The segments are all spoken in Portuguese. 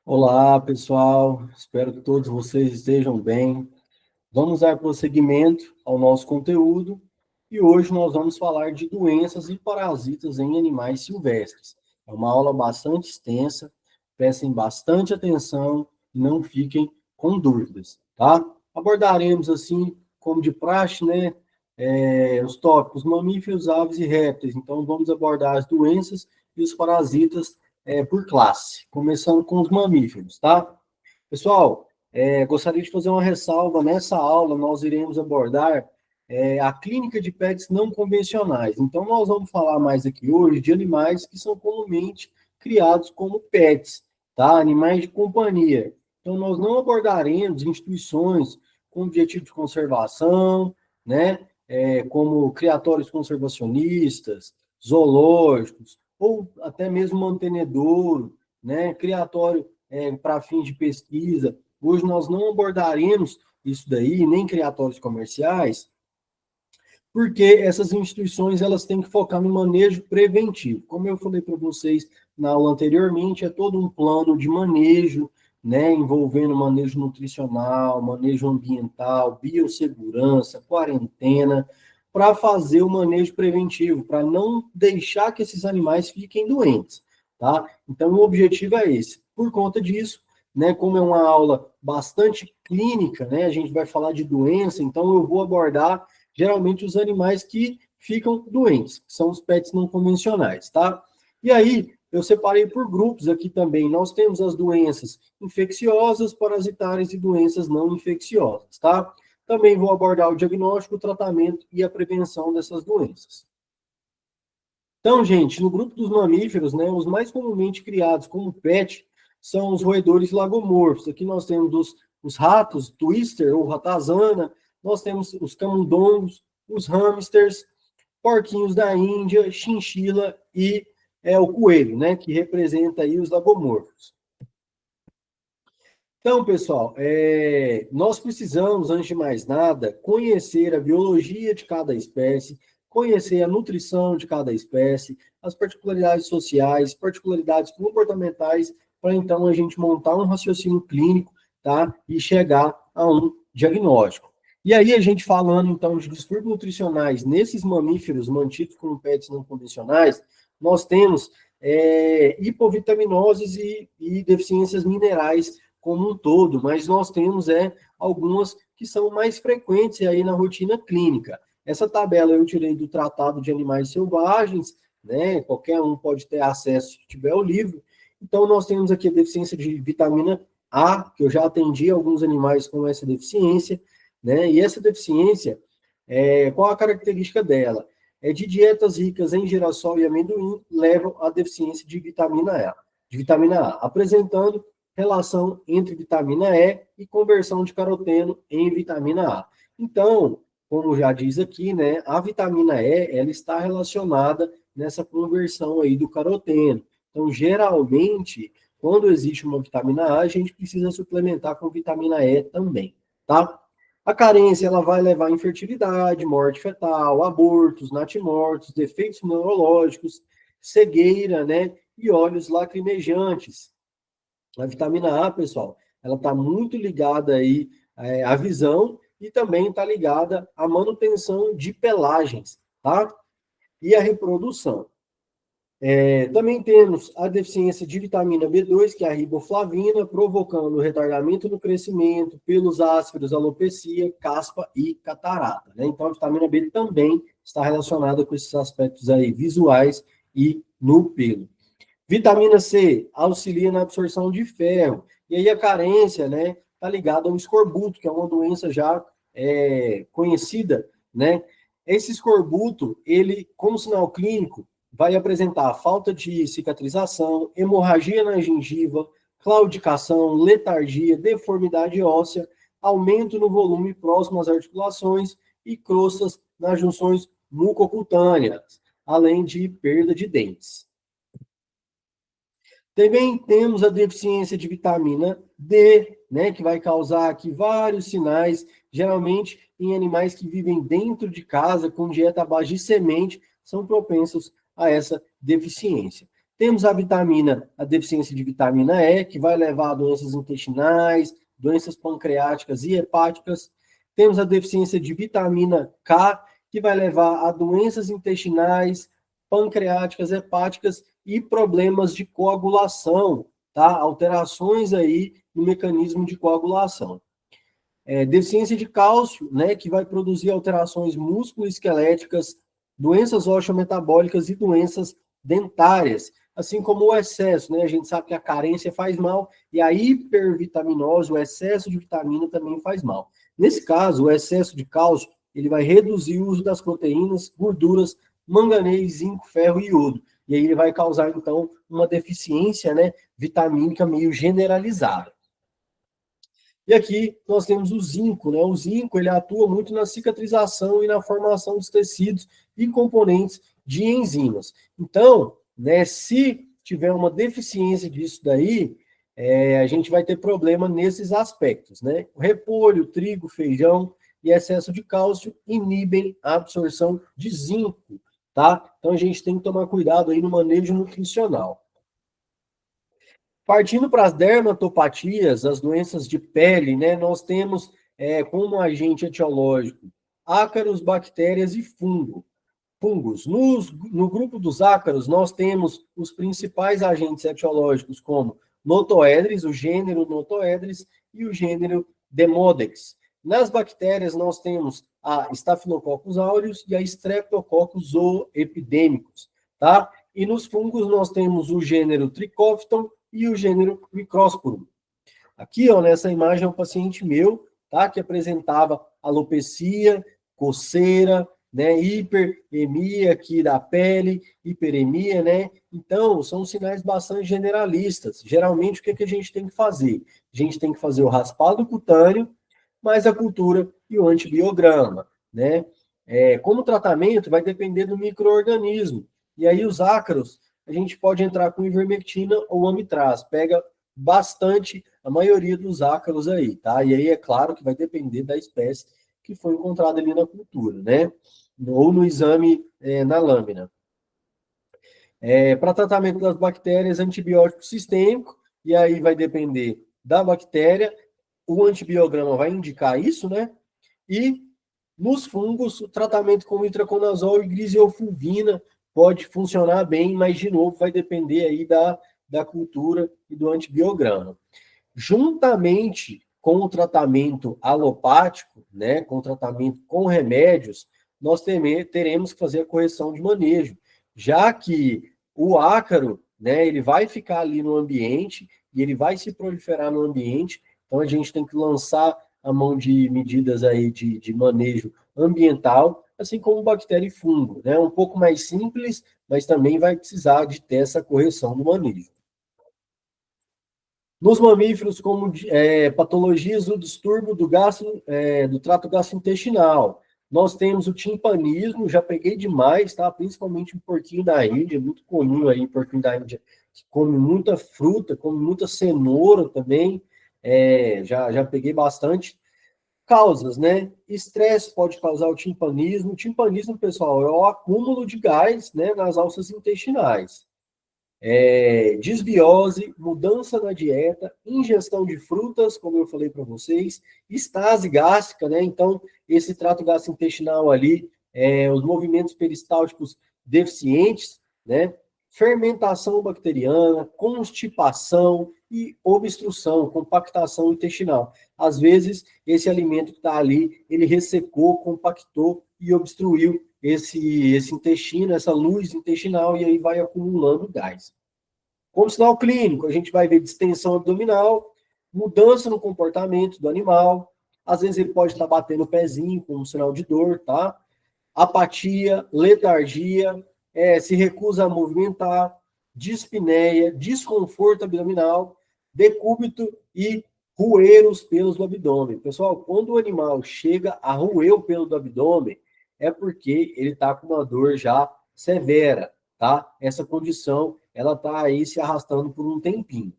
Olá, pessoal. Espero que todos vocês estejam bem. Vamos dar prosseguimento ao nosso conteúdo e hoje nós vamos falar de doenças e parasitas em animais silvestres. É uma aula bastante extensa, prestem bastante atenção e não fiquem com dúvidas, tá? Abordaremos assim, como de praxe, né, os tópicos mamíferos, aves e répteis. Então vamos abordar as doenças e os parasitas por classe, começando com os mamíferos, tá? Pessoal, gostaria de fazer uma ressalva. Nessa aula, nós iremos abordar a clínica de pets não convencionais. Então, nós vamos falar mais aqui hoje de animais que são comumente criados como pets, tá? Animais de companhia. Então, nós não abordaremos instituições com objetivo de conservação, né? Como criatórios conservacionistas, zoológicos, ou até mesmo mantenedouro, né? Criatório para fins de pesquisa. Hoje nós não abordaremos isso daí, nem criatórios comerciais, porque essas instituições elas têm que focar no manejo preventivo. Como eu falei para vocês na aula anteriormente, é todo um plano de manejo, né, envolvendo manejo nutricional, manejo ambiental, biossegurança, quarentena, para fazer o manejo preventivo, para não deixar que esses animais fiquem doentes, tá? Então o objetivo é esse. Por conta disso, né, como é uma aula bastante clínica, né, a gente vai falar de doença, então eu vou abordar geralmente os animais que ficam doentes, que são os pets não convencionais, tá? E aí, eu separei por grupos aqui também. Nós temos as doenças infecciosas, parasitárias e doenças não infecciosas, tá? Também vou abordar o diagnóstico, o tratamento e a prevenção dessas doenças. Então, gente, no grupo dos mamíferos, né, os mais comumente criados como pet são os roedores lagomorfos. Aqui nós temos os ratos, twister ou ratazana, nós temos os camundongos, os hamsters, porquinhos da Índia, chinchila e o coelho, né, que representa aí os lagomorfos. Então, pessoal, nós precisamos, antes de mais nada, conhecer a biologia de cada espécie, conhecer a nutrição de cada espécie, as particularidades sociais, particularidades comportamentais, para então a gente montar um raciocínio clínico, tá? E chegar a um diagnóstico. E aí, a gente falando então de distúrbios nutricionais nesses mamíferos mantidos como pets não convencionais, nós temos hipovitaminoses e deficiências minerais como um todo, mas nós temos algumas que são mais frequentes aí na rotina clínica. Essa tabela eu tirei do Tratado de Animais Selvagens, né? Qualquer um pode ter acesso se tiver o livro. Então, nós temos aqui a deficiência de vitamina A, que eu já atendi alguns animais com essa deficiência, né? E essa deficiência, qual a característica dela? É de dietas ricas em girassol e amendoim levam à deficiência de vitamina A, apresentando relação entre vitamina E e conversão de caroteno em vitamina A. Então, como já diz aqui, né, a vitamina E, ela está relacionada nessa conversão aí do caroteno. Então, geralmente, quando existe uma vitamina A, a gente precisa suplementar com vitamina E também, tá? A carência, ela vai levar a infertilidade, morte fetal, abortos, natimortos, defeitos neurológicos, cegueira, né, e olhos lacrimejantes. A vitamina A, pessoal, ela está muito ligada aí à visão e também está ligada à manutenção de pelagens, tá? E à reprodução. Também temos a deficiência de vitamina B2, que é a riboflavina, provocando retardamento no crescimento, pelos ásperos, alopecia, caspa e catarata, né? Então, a vitamina B também está relacionada com esses aspectos aí visuais e no pelo. Vitamina C auxilia na absorção de ferro. E aí a carência, né, está ligada ao escorbuto, que é uma doença já conhecida, né? Esse escorbuto, ele, como sinal clínico, vai apresentar falta de cicatrização, hemorragia na gengiva, claudicação, letargia, deformidade óssea, aumento no volume próximo às articulações e crostas nas junções mucocutâneas, além de perda de dentes. Também temos a deficiência de vitamina D, né, que vai causar aqui vários sinais, geralmente em animais que vivem dentro de casa com dieta à base de semente, são propensos a essa deficiência. Temos a deficiência de vitamina E, que vai levar a doenças intestinais, doenças pancreáticas e hepáticas. Temos a deficiência de vitamina K, que vai levar a doenças intestinais, pancreáticas, hepáticas e problemas de coagulação, tá? Alterações aí no mecanismo de coagulação. Deficiência de cálcio, né, que vai produzir alterações músculo-esqueléticas, doenças osteometabólicas e doenças dentárias, assim como o excesso, né? A gente sabe que a carência faz mal e a hipervitaminose, o excesso de vitamina também faz mal. Nesse caso, o excesso de cálcio, ele vai reduzir o uso das proteínas, gorduras, manganês, zinco, ferro e iodo. E aí ele vai causar, então, uma deficiência, né, vitamínica meio generalizada. E aqui nós temos o zinco, né? O zinco, ele atua muito na cicatrização e na formação dos tecidos e componentes de enzimas. Então, né, se tiver uma deficiência disso daí, a gente vai ter problema nesses aspectos, né? O repolho, trigo, feijão e excesso de cálcio inibem a absorção de zinco, tá? Então a gente tem que tomar cuidado aí no manejo nutricional. Partindo para as dermatopatias, as doenças de pele, né, nós temos como agente etiológico ácaros, bactérias e fungos. No grupo dos ácaros, nós temos os principais agentes etiológicos, como Notoedris, o gênero Notoedris, e o gênero Demodex. Nas bactérias, nós temos a Staphylococcus aureus e a Streptococcus zooepidemicus, tá? E nos fungos, nós temos o gênero Trichophyton e o gênero Microsporum. Aqui, ó, nessa imagem é um paciente meu, tá, que apresentava alopecia, coceira, né, hiperemia aqui da pele, hiperemia, né? Então, são sinais bastante generalistas. Geralmente, o que, que a gente tem que fazer? A gente tem que fazer o raspado cutâneo, mais a cultura e o antibiograma, né? Como tratamento, vai depender do micro-organismo. E aí, os ácaros, a gente pode entrar com ivermectina ou amitraz. Pega bastante a maioria dos ácaros aí, tá? E aí é claro que vai depender da espécie que foi encontrada ali na cultura, né? Ou no exame na lâmina. Para tratamento das bactérias, antibiótico sistêmico, e aí vai depender da bactéria, o antibiograma vai indicar isso, né? E nos fungos, o tratamento com itraconazol e griseofulvina pode funcionar bem, mas de novo vai depender aí da cultura e do antibiograma. Juntamente com o tratamento alopático, né, com o tratamento com remédios, nós teremos que fazer a correção de manejo, já que o ácaro, né, ele vai ficar ali no ambiente e ele vai se proliferar no ambiente, então a gente tem que lançar a mão de medidas aí de manejo ambiental, assim como bactéria e fungo, né, um pouco mais simples, mas também vai precisar de ter essa correção do manejo. Nos mamíferos, como patologias do distúrbio do trato gastrointestinal, nós temos o timpanismo, já peguei demais, tá? Principalmente o porquinho da Índia, muito comum aí, porquinho da Índia, que come muita fruta, come muita cenoura também, já peguei bastante. Causas, né? Estresse pode causar o timpanismo. O timpanismo, pessoal, é o acúmulo de gás, né, nas alças intestinais. Desbiose, mudança na dieta, ingestão de frutas, como eu falei para vocês, estase gástrica, né? Então, esse trato gastrointestinal ali, os movimentos peristálticos deficientes, né? Fermentação bacteriana, constipação e obstrução, compactação intestinal. Às vezes, esse alimento que está ali, ele ressecou, compactou e obstruiu esse intestino, essa luz intestinal, e aí vai acumulando gás. Como sinal clínico, a gente vai ver distensão abdominal, mudança no comportamento do animal, às vezes ele pode estar batendo o pezinho com um sinal de dor, tá? Apatia, letargia, se recusa a movimentar, dispneia, desconforto abdominal, decúbito e roer os pelos do abdômen. Pessoal, quando o animal chega a roer o pelo do abdômen, é porque ele está com uma dor já severa, tá? Essa condição, ela está aí se arrastando por um tempinho.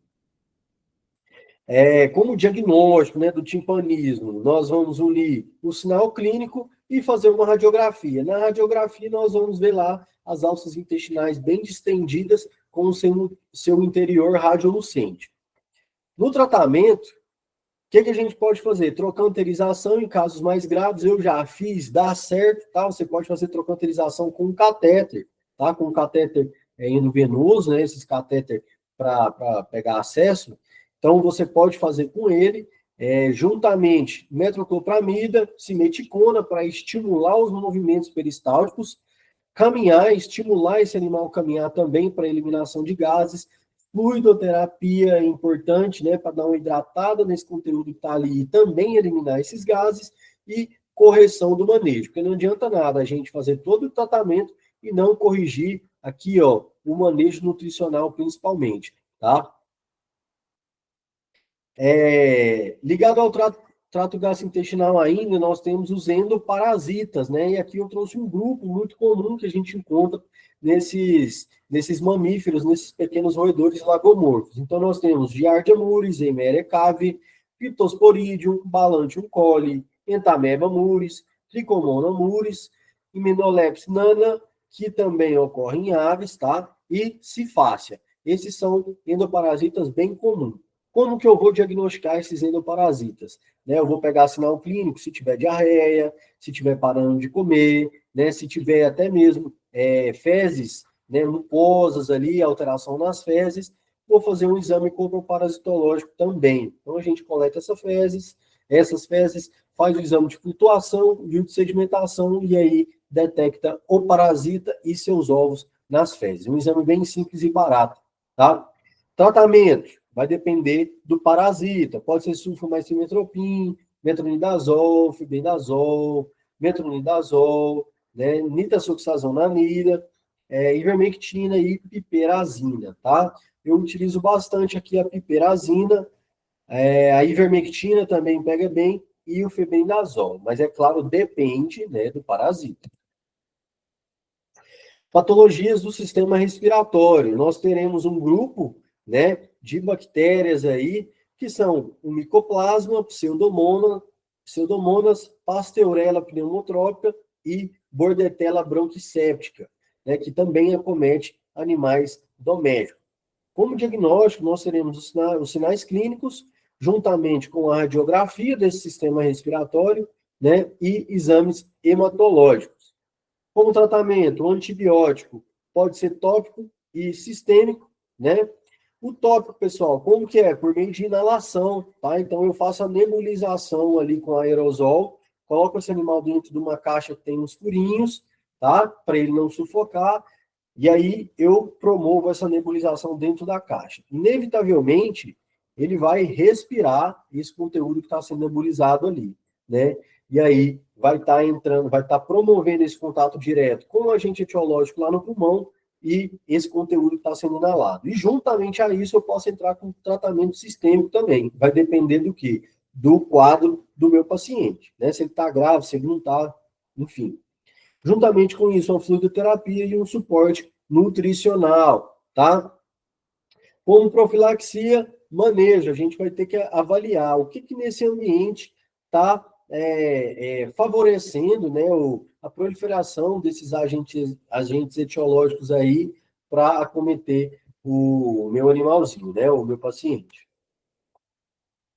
Como diagnóstico, né, do timpanismo, nós vamos unir o sinal clínico e fazer uma radiografia. Na radiografia, nós vamos ver lá as alças intestinais bem distendidas com o seu interior radiolucente. No tratamento, o que a gente pode fazer? Trocanterização em casos mais graves, eu já fiz, dá certo, tá? Você pode fazer trocanterização com um catéter, tá? Com um catéter endovenoso, né? Esses catéter para pegar acesso. Então, você pode fazer com ele, juntamente metoclopramida, simeticona, para estimular os movimentos peristálticos, caminhar, estimular esse animal a caminhar também para eliminação de gases. Fluidoterapia é importante, né, para dar uma hidratada nesse conteúdo que está ali e também eliminar esses gases, e correção do manejo, porque não adianta nada a gente fazer todo o tratamento e não corrigir aqui, ó, o manejo nutricional principalmente, tá? Ligado ao trato gastrointestinal ainda, nós temos os endoparasitas, né? E aqui eu trouxe um grupo muito comum que a gente encontra nesses mamíferos, nesses pequenos roedores lagomorfos. Então, nós temos Giardia muris, Eimeria cave, Phytosporidium, Balantium coli, Entameba muris, Trichomona muris, Imenolepis nana, que também ocorre em aves, tá? E Cifácia. Esses são endoparasitas bem comuns. Como que eu vou diagnosticar esses endoparasitas? Né, eu vou pegar sinal clínico, se tiver diarreia, se tiver parando de comer, né, se tiver até mesmo fezes, né, mucosas ali, alteração nas fezes, vou fazer um exame corpoparasitológico também. Então, a gente coleta essas fezes, faz o exame de flutuação e o de sedimentação, e aí detecta o parasita e seus ovos nas fezes. Um exame bem simples e barato, tá? Tratamento vai depender do parasita. Pode ser sulfamicimetropim, metronidazol, fibendazol, metronidazol, né, nitazoxazonamida, ivermectina e piperazina, tá? Eu utilizo bastante aqui a piperazina, a ivermectina também pega bem, e o febendazol, mas é claro, depende, né, do parasita. Patologias do sistema respiratório. Nós teremos um grupo, né, de bactérias aí, que são o Mycoplasma, Pseudomonas, Pasteurella pneumotrópica e Bordetella bronquicéptica, né, que também acomete animais domésticos. Como diagnóstico, nós teremos os sinais clínicos, juntamente com a radiografia desse sistema respiratório, né, e exames hematológicos. Como tratamento, o antibiótico pode ser tópico e sistêmico, né? O tópico, pessoal, como que é? Por meio de inalação, tá? Então, eu faço a nebulização ali com aerosol, coloco esse animal dentro de uma caixa que tem uns furinhos, tá? Para ele não sufocar, e aí eu promovo essa nebulização dentro da caixa. Inevitavelmente, ele vai respirar esse conteúdo que está sendo nebulizado ali, né? E aí vai estar entrando, vai estar promovendo esse contato direto com o agente etiológico lá no pulmão e esse conteúdo que está sendo inalado. E juntamente a isso eu posso entrar com tratamento sistêmico também. Vai depender do quê? Do quadro do meu paciente, né? Se ele está grave, se ele não está, enfim. Juntamente com isso, uma fluidoterapia e um suporte nutricional, tá? Como profilaxia, manejo, a gente vai ter que avaliar o que nesse ambiente está favorecendo, né, a proliferação desses agentes etiológicos aí para acometer o meu animalzinho, né, o meu paciente.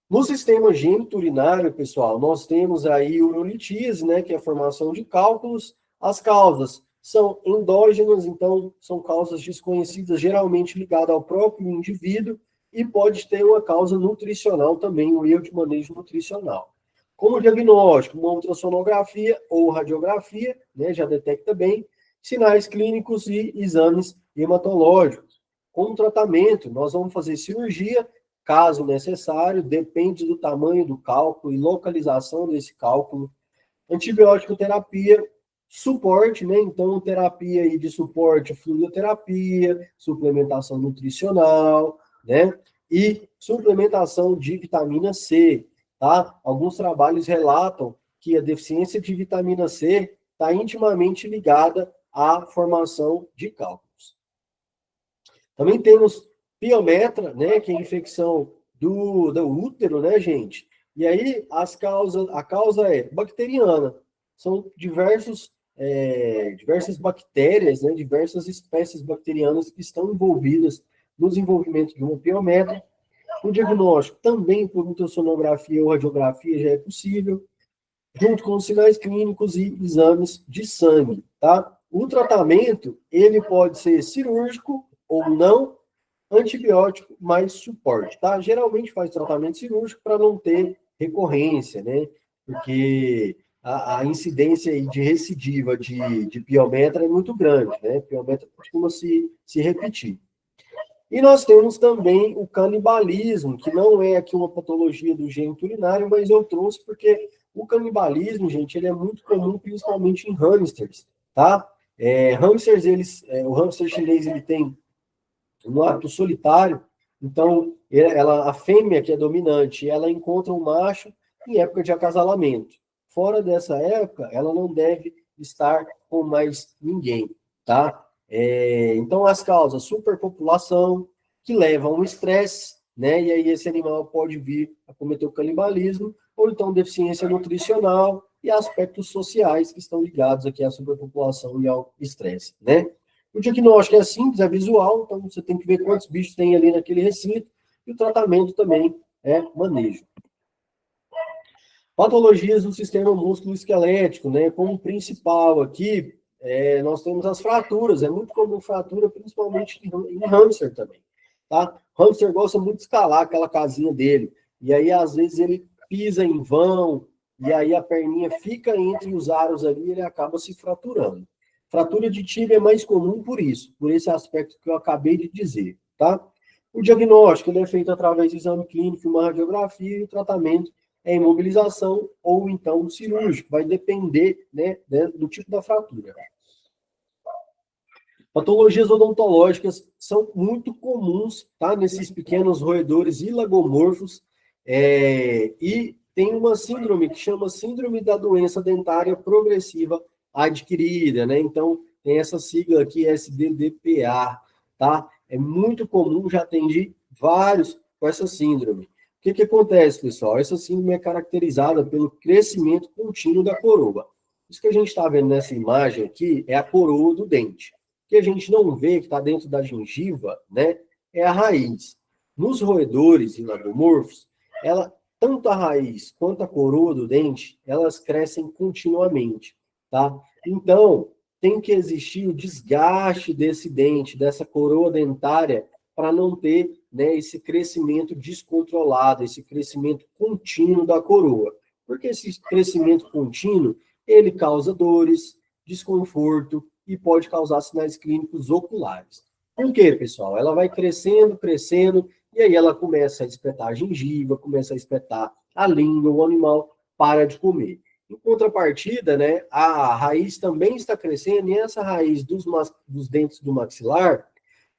No sistema geniturinário, pessoal, nós temos aí urolitise, né, que é a formação de cálculos. As causas são endógenas, então são causas desconhecidas, geralmente ligadas ao próprio indivíduo, e pode ter uma causa nutricional também, um erro de manejo nutricional. Como diagnóstico, uma ultrassonografia ou radiografia, né, já detecta bem, sinais clínicos e exames hematológicos. Como tratamento, nós vamos fazer cirurgia, caso necessário, depende do tamanho do cálculo e localização desse cálculo. Antibiótico terapia, suporte, né? Então, terapia aí de suporte, fluidoterapia, suplementação nutricional, né? E suplementação de vitamina C, tá? Alguns trabalhos relatam que a deficiência de vitamina C está intimamente ligada à formação de cálculos. Também temos piometra, né, que é a infecção do útero, né, gente? E aí a causa é bacteriana. São diversos diversas bactérias, né, diversas espécies bacterianas que estão envolvidas no desenvolvimento de uma piometra. O diagnóstico também por ultrassonografia ou radiografia já é possível, junto com os sinais clínicos e exames de sangue, tá? O tratamento, ele pode ser cirúrgico ou não, antibiótico mais suporte, tá? Geralmente faz tratamento cirúrgico para não ter recorrência, né? Porque a incidência de recidiva de piometra é muito grande, né? Piometra costuma se repetir. E nós temos também o canibalismo, que não é aqui uma patologia do gênero urinário, mas eu trouxe porque o canibalismo, gente, ele é muito comum, principalmente em hamsters, tá? Hamsters, o hamster chinês, ele tem no hábito solitário, então a fêmea que é dominante, ela encontra um macho em época de acasalamento. Fora dessa época, ela não deve estar com mais ninguém, tá? Então, as causas, superpopulação, que leva a um estresse, né? E aí esse animal pode vir a cometer o canibalismo, ou então deficiência nutricional e aspectos sociais que estão ligados aqui à superpopulação e ao estresse, né? O diagnóstico é simples, é visual, então você tem que ver quantos bichos tem ali naquele recinto, e o tratamento também é manejo. Patologias do sistema músculo-esquelético, né? Como principal aqui, nós temos as fraturas, é muito comum fratura, principalmente em hamster também, tá? O hamster gosta muito de escalar aquela casinha dele, e aí às vezes ele pisa em vão, e aí a perninha fica entre os aros ali e ele acaba se fraturando. Fratura de tíbia é mais comum por isso, por esse aspecto que eu acabei de dizer, tá? O diagnóstico ele é feito através do exame clínico, uma radiografia, e o tratamento é imobilização ou então cirúrgico, vai depender, né, do tipo da fratura. Patologias odontológicas são muito comuns, tá, nesses pequenos roedores e lagomorfos, e tem uma síndrome que chama síndrome da doença dentária progressiva adquirida, né? Então, tem essa sigla aqui, SDDPA, tá? É muito comum, já atendi vários com essa síndrome. O que acontece, pessoal? Essa síndrome é caracterizada pelo crescimento contínuo da coroa. Isso que a gente está vendo nessa imagem aqui é a coroa do dente. O que a gente não vê, que está dentro da gengiva, né, é a raiz. Nos roedores e lagomorfos, tanto a raiz quanto a coroa do dente, elas crescem continuamente, tá? Então, tem que existir o desgaste desse dente, dessa coroa dentária, para não ter, né, esse crescimento descontrolado, esse crescimento contínuo da coroa. Porque esse crescimento contínuo, ele causa dores, desconforto e pode causar sinais clínicos oculares. Por quê, pessoal? Ela vai crescendo, crescendo, e aí ela começa a espetar a gengiva, começa a espetar a língua, o animal para de comer. Em contrapartida, né, a raiz também está crescendo, e essa raiz dos dentes do maxilar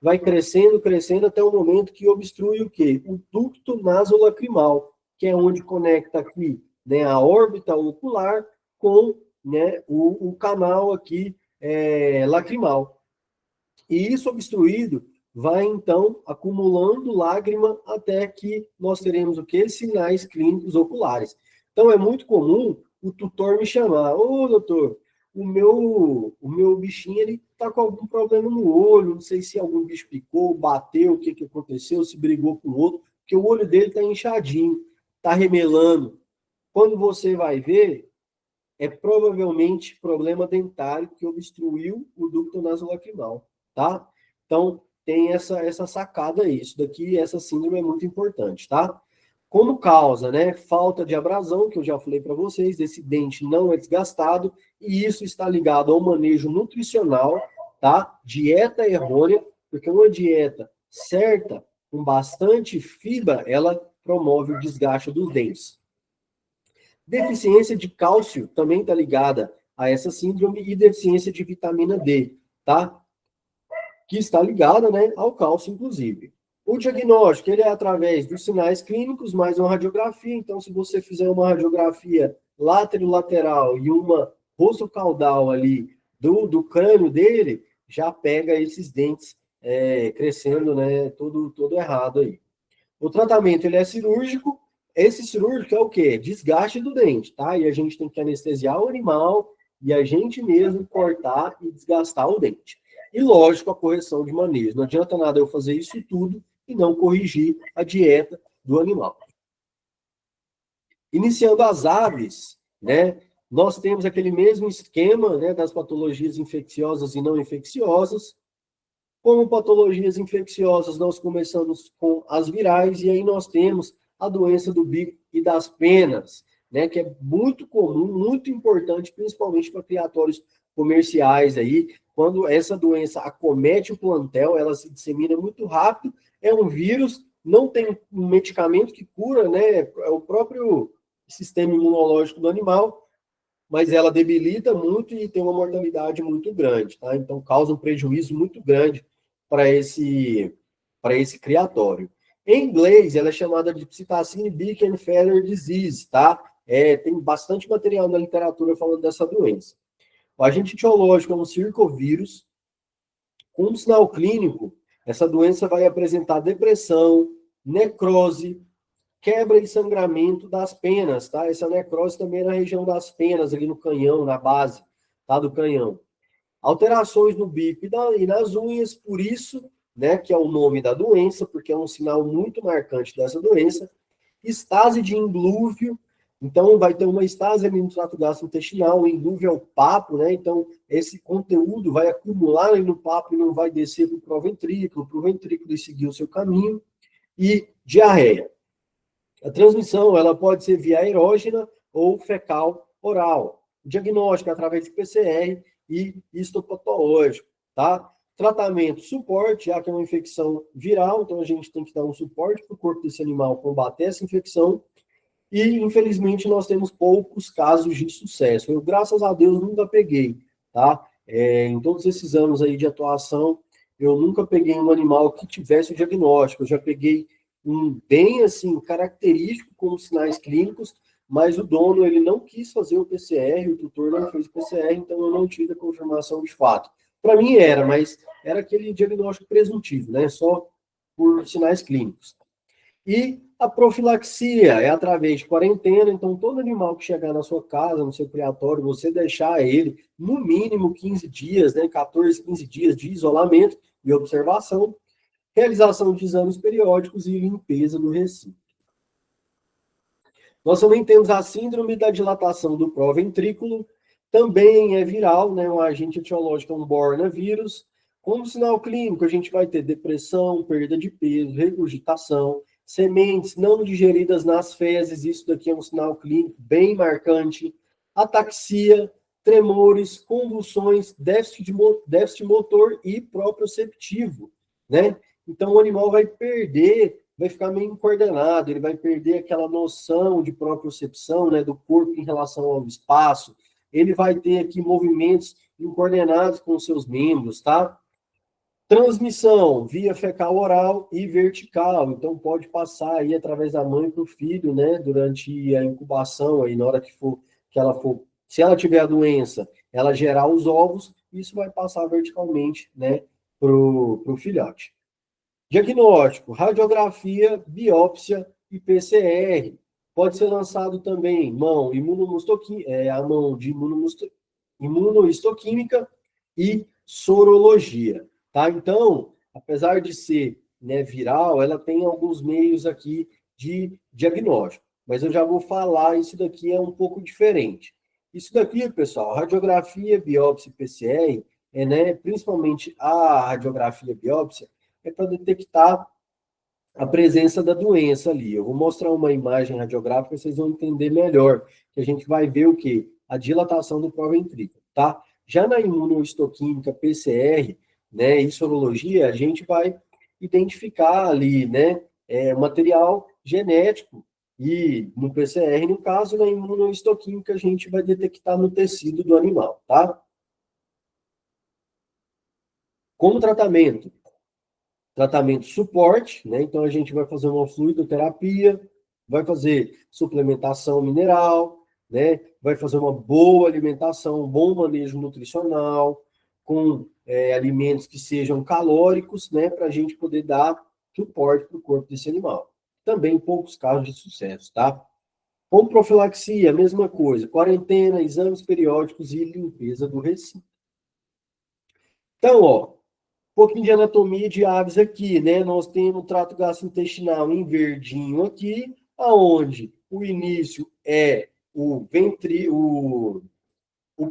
vai crescendo, crescendo, até o momento que obstrui o quê? O ducto nasolacrimal, que é onde conecta aqui, né, a órbita ocular com, né, o canal aqui lacrimal. E isso obstruído vai, então, acumulando lágrima até que nós teremos o quê? Sinais clínicos oculares. Então, é muito comum o tutor me chamar: ô, doutor, o meu bichinho, ele tá com algum problema no olho, não sei se algum bicho picou, bateu, o que aconteceu, se brigou com o outro, porque o olho dele tá inchadinho, tá remelando. Quando você vai ver, é provavelmente problema dentário que obstruiu o ducto nasolacrimal, tá? Então, tem essa sacada aí. Isso daqui, essa síndrome é muito importante, tá? Como causa, né? Falta de abrasão, que eu já falei para vocês, esse dente não é desgastado, e isso está ligado ao manejo nutricional, tá? Dieta errônea, porque uma dieta certa, com bastante fibra, ela promove o desgaste dos dentes. Deficiência de cálcio também está ligada a essa síndrome, e deficiência de vitamina D, tá? Que está ligada, né, ao cálcio, inclusive. O diagnóstico, ele é através dos sinais clínicos, mais uma radiografia. Então, se você fizer uma radiografia lateral e uma rosto-caudal ali do crânio dele, já pega esses dentes crescendo, né, todo errado aí. O tratamento, ele é cirúrgico. Esse cirúrgico é o quê? Desgaste do dente, tá? E a gente tem que anestesiar o animal e a gente mesmo cortar e desgastar o dente. E, lógico, a correção de manejo. Não adianta nada eu fazer isso tudo e não corrigir a dieta do animal. Iniciando as aves, né, nós temos aquele mesmo esquema, né, das patologias infecciosas e não infecciosas. Como patologias infecciosas, nós começamos com as virais, e aí nós temos a doença do bico e das penas, né, que é muito comum, muito importante, principalmente para criatórios comerciais aí. Quando essa doença acomete o plantel, ela se dissemina muito rápido, é um vírus, não tem um medicamento que cura, né, é o próprio sistema imunológico do animal, mas ela debilita muito e tem uma mortalidade muito grande, tá? Então causa um prejuízo muito grande para esse criatório. Em inglês, ela é chamada de Psittacine Beak and Feather Disease, tá? Tem bastante material na literatura falando dessa doença. O agente etiológico é um circovírus. Com um sinal clínico, essa doença vai apresentar depressão, necrose, quebra e sangramento das penas, tá? Essa necrose também é na região das penas, ali no canhão, na base, tá? Do canhão. Alterações no bico e nas unhas, por isso, né, que é o nome da doença, porque é um sinal muito marcante dessa doença. Estase de indlúvio, então vai ter uma estase ali no trato gastrointestinal, o indlúvio é o papo, né? Então esse conteúdo vai acumular ali no papo e não vai descer para o ventrículo e seguir o seu caminho. E diarreia. A transmissão ela pode ser via aerógena ou fecal oral. O diagnóstico é através de PCR e histopatológico, tá? Tratamento, suporte, já que é uma infecção viral, então a gente tem que dar um suporte para o corpo desse animal combater essa infecção. E, infelizmente, nós temos poucos casos de sucesso. Eu, graças a Deus, nunca peguei, tá? Em todos esses anos aí de atuação, eu nunca peguei um animal que tivesse o diagnóstico. Eu já peguei um bem, assim, característico com sinais clínicos, mas o dono, ele não quis fazer o PCR, o tutor não fez o PCR, então eu não tive a confirmação de fato. Para mim era, mas era aquele diagnóstico presuntivo, né? Só por sinais clínicos. E a profilaxia é através de quarentena, então todo animal que chegar na sua casa, no seu criatório, você deixar ele no mínimo 15 dias, né, 14, 15 dias de isolamento e observação, realização de exames periódicos e limpeza do recinto. Nós também temos a síndrome da dilatação do proventrículo, também é viral, né, um agente etiológico, um bornavírus. Como sinal clínico, a gente vai ter depressão, perda de peso, regurgitação, sementes não digeridas nas fezes, isso daqui é um sinal clínico bem marcante, ataxia, tremores, convulsões, déficit motor e proprioceptivo, né? Então o animal vai perder, vai ficar meio incoordenado, ele vai perder aquela noção de propriocepção, né, do corpo em relação ao espaço, ele vai ter aqui movimentos incoordenados com os seus membros, tá? Transmissão via fecal oral e vertical, então pode passar aí através da mãe para o filho, né, durante a incubação, aí na hora que ela for, se ela tiver a doença, ela gerar os ovos, isso vai passar verticalmente, né, pro filhote. Diagnóstico, radiografia, biópsia e PCR. Pode ser lançado também mão a mão de imunohistoquímica e sorologia, tá? Então, apesar de ser, né, viral, ela tem alguns meios aqui de diagnóstico, mas eu já vou falar, isso daqui é um pouco diferente. Isso daqui, pessoal, radiografia, biópsia e PCR, né, principalmente a radiografia biópsia, é para detectar a presença da doença ali. Eu vou mostrar uma imagem radiográfica, vocês vão entender melhor, que a gente vai ver o quê? A dilatação do proventrículo, tá? Já na imunohistoquímica PCR, né, e sorologia, a gente vai identificar ali, né, material genético, e no PCR, no caso, na imunohistoquímica, a gente vai detectar no tecido do animal, tá? Como tratamento? Tratamento suporte, né? Então a gente vai fazer uma fluidoterapia, vai fazer suplementação mineral, né? Vai fazer uma boa alimentação, um bom manejo nutricional, com alimentos que sejam calóricos, né? Para a gente poder dar suporte para o corpo desse animal. Também poucos casos de sucesso, tá? Com profilaxia, mesma coisa, quarentena, exames periódicos e limpeza do recinto. Então, um pouquinho de anatomia de aves aqui, né? Nós temos o trato gastrointestinal em verdinho aqui, aonde o início é o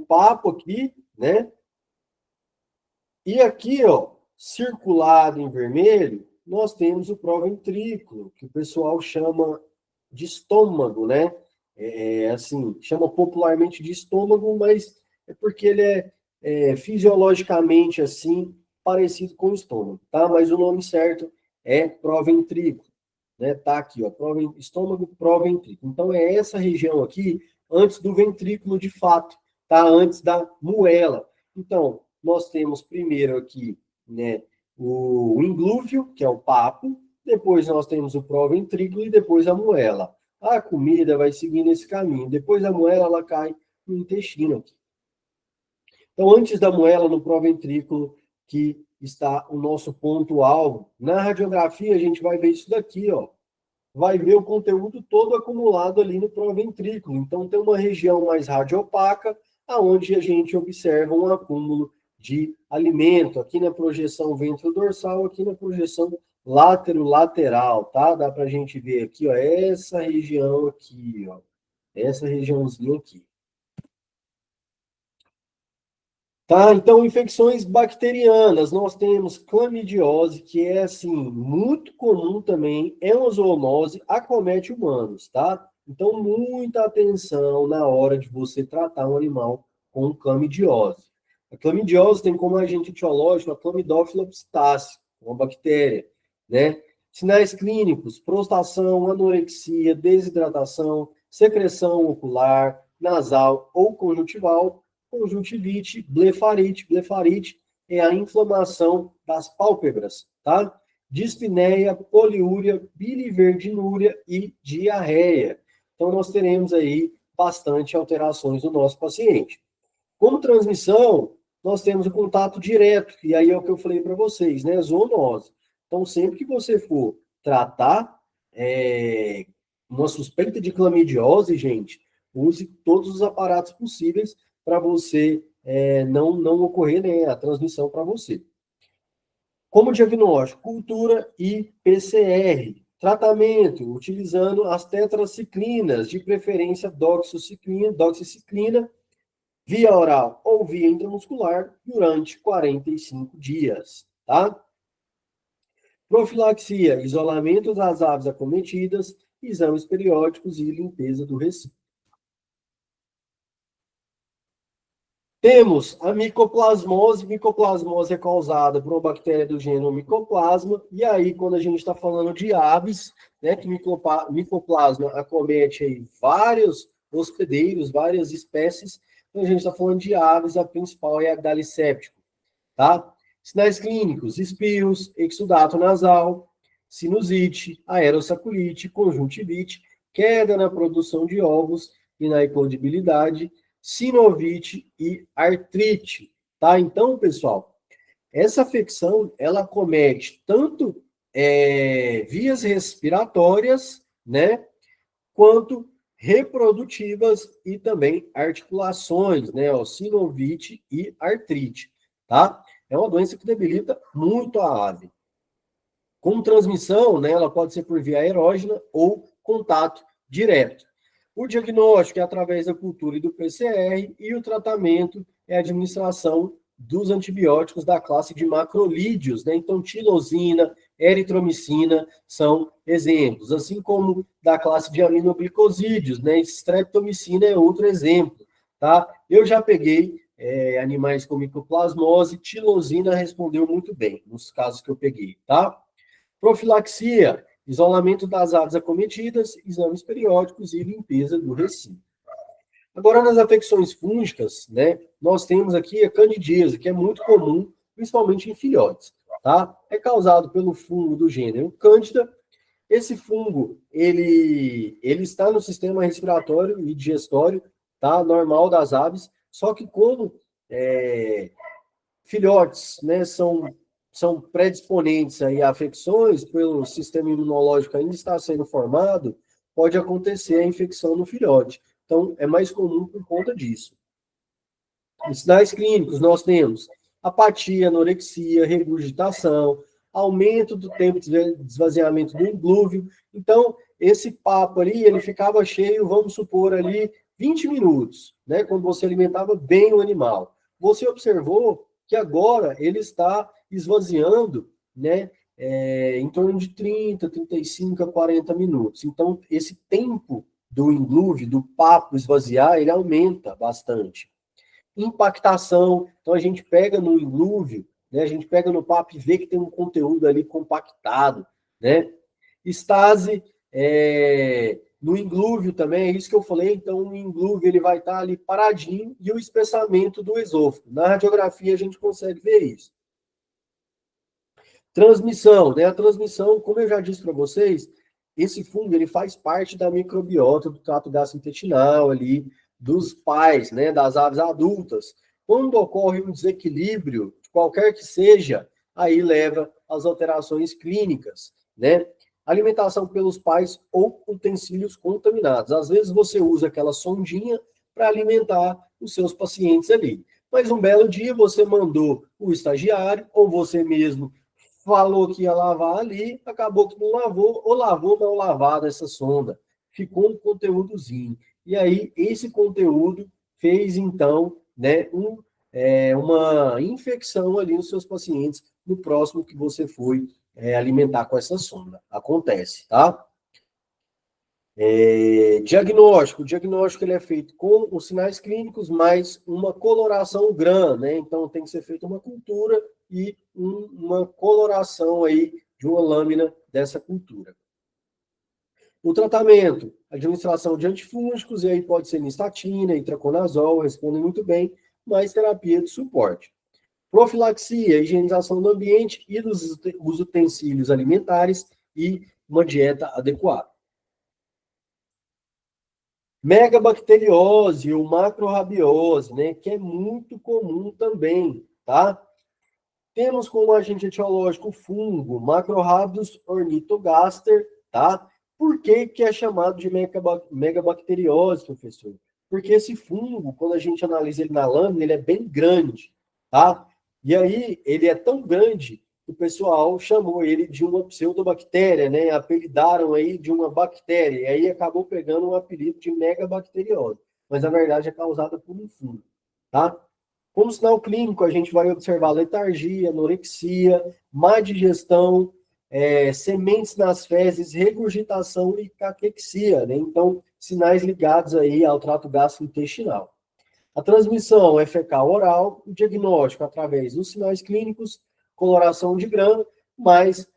papo aqui, né? E aqui, circulado em vermelho, nós temos o proventrículo, que o pessoal chama de estômago, né? Assim, chama popularmente de estômago, mas é porque ele é fisiologicamente assim parecido com o estômago, tá? Mas o nome certo é proventrículo, né? Tá aqui, estômago proventrículo. Então é essa região aqui antes do ventrículo de fato, tá? Antes da moela. Então, nós temos primeiro aqui, né, o inglúvio, que é o papo, depois nós temos o proventrículo e depois a moela. A comida vai seguindo esse caminho. Depois a moela ela cai no intestino aqui. Então, antes da moela, no proventrículo, que está o nosso ponto-alvo. Na radiografia, a gente vai ver isso daqui, vai ver o conteúdo todo acumulado ali no proventrículo. Então, tem uma região mais radiopaca, aonde a gente observa um acúmulo de alimento, aqui na projeção ventrodorsal, aqui na projeção látero-lateral, tá? Dá para a gente ver aqui, essa região aqui, essa regiãozinha aqui. Tá, então, infecções bacterianas, nós temos clamidiose, que é, assim, muito comum também, é uma zoonose, acomete humanos, tá? Então, muita atenção na hora de você tratar um animal com clamidiose. A clamidiose tem como agente etiológico a Chlamydophila psittaci, uma bactéria, né? Sinais clínicos, prostração, anorexia, desidratação, secreção ocular, nasal ou conjuntival, conjuntivite, blefarite. Blefarite é a inflamação das pálpebras, tá? Dispneia, poliúria, biliverdinúria e diarreia. Então, nós teremos aí bastante alterações no nosso paciente. Como transmissão, nós temos o contato direto, e aí é o que eu falei para vocês, né? Zoonose. Então, sempre que você for tratar uma suspeita de clamidiose, gente, use todos os aparatos possíveis para você não ocorrer, né, a transmissão para você. Como diagnóstico, cultura e PCR. Tratamento, utilizando as tetraciclinas, de preferência doxiciclina, via oral ou via intramuscular, durante 45 dias, tá? Profilaxia, isolamento das aves acometidas, exames periódicos e limpeza do recinto. Temos a micoplasmose. Micoplasmose é causada por uma bactéria do gênero Mycoplasma. E aí, quando a gente está falando de aves, né, que micoplasma acomete aí vários hospedeiros, várias espécies, então a gente está falando de aves, a principal é a Galiséptico, tá? Sinais clínicos: espirros, exudato nasal, sinusite, aerossaculite, conjuntivite, queda na produção de ovos e na eclodibilidade, sinovite e artrite, tá? Então, pessoal, essa afecção, ela acomete tanto vias respiratórias, né, quanto reprodutivas e também articulações, né, sinovite e artrite, tá? É uma doença que debilita muito a ave. Com transmissão, né, ela pode ser por via aerógena ou contato direto. O diagnóstico é através da cultura e do PCR, e o tratamento é a administração dos antibióticos da classe de macrolídeos, né? Então, tilosina, eritromicina são exemplos, assim como da classe de aminoglicosídeos, né? Streptomicina é outro exemplo, tá? Eu já peguei animais com micoplasmose, tilosina respondeu muito bem nos casos que eu peguei, tá? Profilaxia, isolamento das aves acometidas, exames periódicos e limpeza do recinto. Agora, nas afecções fúngicas, né, nós temos aqui a candidíase, que é muito comum, principalmente em filhotes, tá? É causado pelo fungo do gênero Cândida. Esse fungo, ele está no sistema respiratório e digestório, tá? Normal das aves, só que como filhotes, né, são predisponentes aí a afecções, pelo sistema imunológico ainda está sendo formado, pode acontecer a infecção no filhote. Então, é mais comum por conta disso. Em sinais clínicos, nós temos apatia, anorexia, regurgitação, aumento do tempo de esvaziamento do glúvio. Então, esse papo ali, ele ficava cheio, vamos supor ali, 20 minutos, né? Quando você alimentava bem o animal. Você observou que agora ele está esvaziando, né? Em torno de 30, 35 a 40 minutos. Então, esse tempo do englúvio, do papo esvaziar, ele aumenta bastante. Impactação, então a gente pega no englúvio, né, a gente pega no papo e vê que tem um conteúdo ali compactado, né? Estase, no englúvio também, é isso que eu falei, então o englúvio ele vai estar ali paradinho e o espessamento do esôfago. Na radiografia a gente consegue ver isso. Transmissão, né? A transmissão, como eu já disse para vocês, esse fungo ele faz parte da microbiota do trato gastrointestinal ali, dos pais, né, das aves adultas. Quando ocorre um desequilíbrio, qualquer que seja, aí leva às alterações clínicas, né? Alimentação pelos pais ou utensílios contaminados. Às vezes você usa aquela sondinha para alimentar os seus pacientes ali. Mas um belo dia você mandou o estagiário ou você mesmo falou que ia lavar ali, acabou que não lavou, ou lavou mal lavada essa sonda. Ficou um conteúdozinho. E aí, esse conteúdo fez, então, né, uma infecção ali nos seus pacientes no próximo que você foi alimentar com essa sonda. Acontece, tá? Diagnóstico. O diagnóstico ele é feito com os sinais clínicos mais uma coloração GRAM, né? Então tem que ser feita uma cultura e uma coloração aí de uma lâmina dessa cultura. O tratamento, administração de antifúngicos, e aí pode ser nistatina, itraconazol, respondem muito bem, mas terapia de suporte. Profilaxia, higienização do ambiente e dos utensílios alimentares e uma dieta adequada. Megabacteriose ou macrorrabiose, né, que é muito comum também, tá? Temos como agente etiológico o fungo Macrorhabdus ornithogaster, tá? Por que que é chamado de megabacteriose, professor? Porque esse fungo, quando a gente analisa ele na lâmina, ele é bem grande, tá? E aí, ele é tão grande que o pessoal chamou ele de uma pseudobactéria, né? Apelidaram aí de uma bactéria, e aí acabou pegando o apelido de megabacteriose. Mas, na verdade, é causada por um fungo, tá? Como sinal clínico, a gente vai observar letargia, anorexia, má digestão, sementes nas fezes, regurgitação e caquexia, né? Então, sinais ligados aí ao trato gastrointestinal. A transmissão é fecal oral, o diagnóstico através dos sinais clínicos, coloração de grã, mas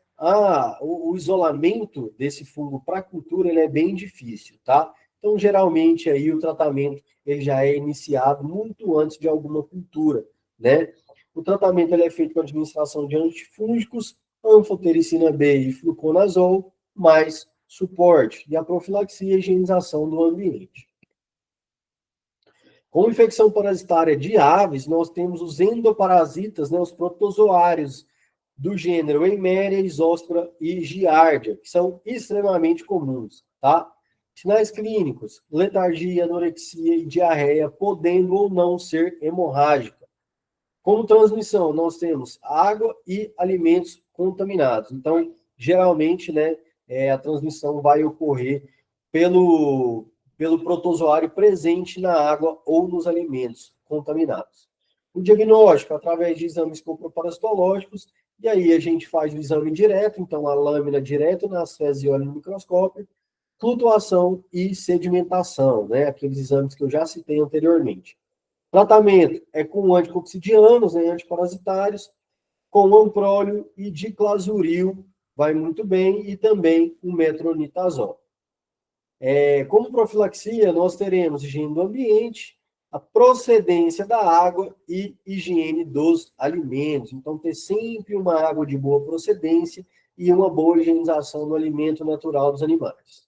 o isolamento desse fungo para a cultura ele é bem difícil, tá? Então, geralmente, aí o tratamento ele já é iniciado muito antes de alguma cultura, né? O tratamento ele é feito com a administração de antifúngicos, anfotericina B e fluconazol, mais suporte, e a profilaxia e higienização do ambiente. Como infecção parasitária de aves, nós temos os endoparasitas, né, os protozoários do gênero Eimeria, Isóspora e Giardia, que são extremamente comuns, tá? Sinais clínicos, letargia, anorexia e diarreia, podendo ou não ser hemorrágica. Como transmissão, nós temos água e alimentos contaminados. Então, geralmente, né, a transmissão vai ocorrer pelo protozoário presente na água ou nos alimentos contaminados. O diagnóstico, através de exames coproparasitológicos, e aí a gente faz o exame direto, então a lâmina direto nas fezes e olha no microscópio, flutuação e sedimentação, né, aqueles exames que eu já citei anteriormente. Tratamento é com anticoccidianos, né, antiparasitários, com amprólio e diclazuril, vai muito bem, e também o metronidazol. Como profilaxia, nós teremos higiene do ambiente, a procedência da água e higiene dos alimentos. Então, ter sempre uma água de boa procedência e uma boa higienização do alimento natural dos animais.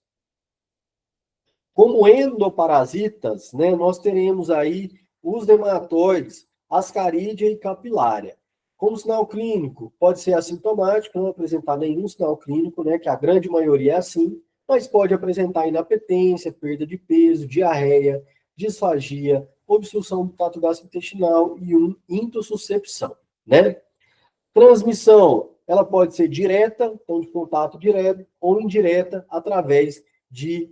Como endoparasitas, né, nós teremos aí os nematóides, ascarídea e capilária. Como sinal clínico, pode ser assintomático, não apresentar nenhum sinal clínico, né, que a grande maioria é assim, mas pode apresentar inapetência, perda de peso, diarreia, disfagia, obstrução do trato gastrointestinal e intossuscepção, né? Transmissão, ela pode ser direta, então de contato direto, ou indireta, através de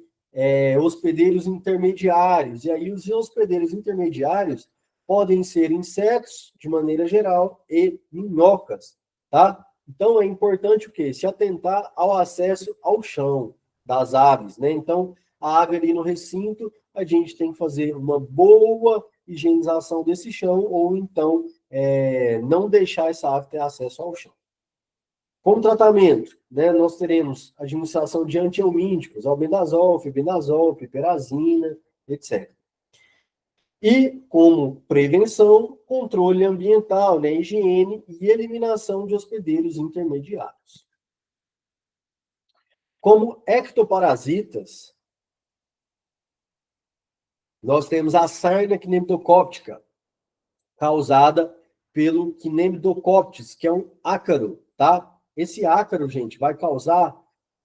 hospedeiros intermediários. E aí os hospedeiros intermediários podem ser insetos, de maneira geral, e minhocas, tá? Então é importante o quê? Se atentar ao acesso ao chão das aves, né? Então, a ave ali no recinto, a gente tem que fazer uma boa higienização desse chão, ou então não deixar essa ave ter acesso ao chão. Como tratamento, né, nós teremos administração de antihelmínticos, albendazol, fibendazol, piperazina, etc. E, como prevenção, controle ambiental, né, higiene e eliminação de hospedeiros intermediários. Como ectoparasitas, nós temos a sarna cnemtocóptica, causada pelo Cnemidocoptes, que é um ácaro, tá? Esse ácaro, gente, vai causar